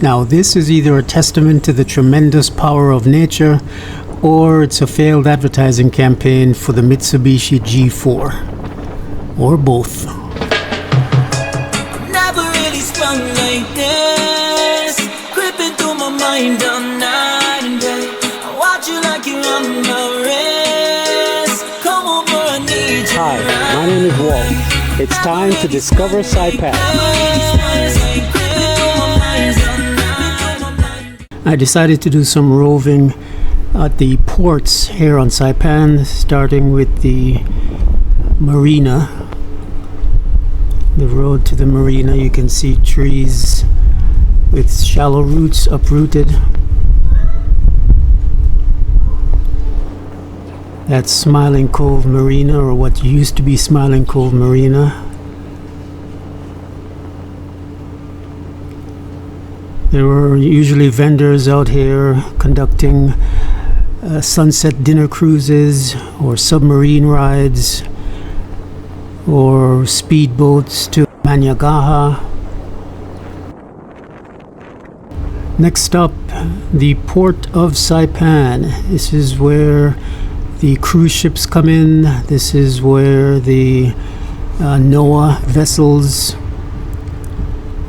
Now this is either a testament to the tremendous power of nature, or it's a failed advertising campaign for the Mitsubishi G4, or both. Never really sprung like this, creeping through my mind all night and day. I watch you like you're on my wrist. Come over, I need you. Hi, my name is Walt. It's time to discover Saipan. I decided to do some roving at the ports here on Saipan, starting with the marina. The road to the marina, you can see trees with shallow roots uprooted. That's Smiling Cove Marina, or what used to be Smiling Cove Marina. There were usually vendors out here conducting sunset dinner cruises or submarine rides or speedboats to Manyagaha. Next up, the port of Saipan. This is where the cruise ships come in. This is where the NOAA vessels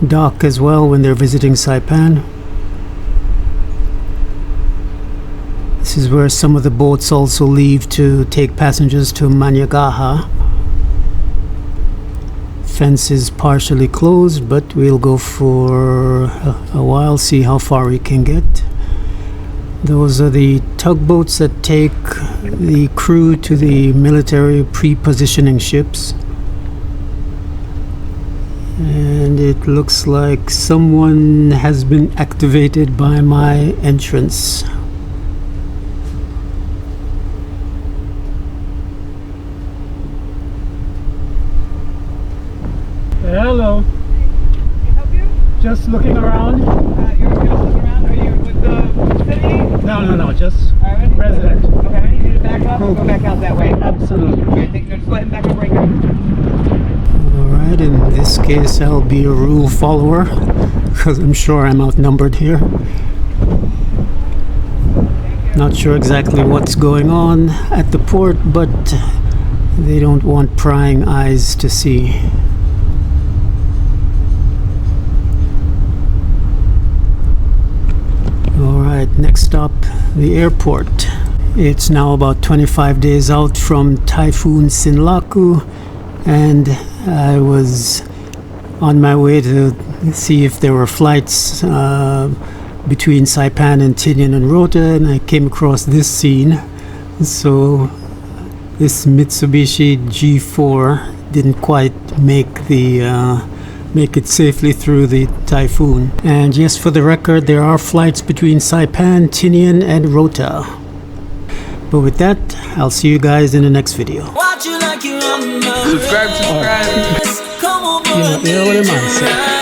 dock as well when they're visiting Saipan. This is where some of the boats also leave to take passengers to Manyagaha. Fence is partially closed, but we'll go for a while, see how far we can get. Those are the tugboats that take the crew to the military pre-positioning ships. And it looks like someone has been activated by my entrance. Hello. Can I help you? Just looking around. You're just looking around? Are you with the city? No, just Alright. resident. Okay, I need you to back up and go back out that way. Absolutely. Okay, just go ahead and back up right here. Alright, in this case I'll be a rule follower, because I'm sure I'm outnumbered here. Not sure exactly what's going on at the port, but they don't want prying eyes to see. Alright, next stop, the airport. It's now about 25 days out from Typhoon Sinlaku, and I was on my way to see if there were flights between Saipan and Tinian and Rota, and I came across this scene. So this Mitsubishi G4 didn't quite make it safely through the typhoon. And just for the record, there are flights between Saipan, Tinian and Rota. But with that, I'll see you guys in the next video. Watch you like you're on my Subscribe. wrist. Come over, You know what am I saying?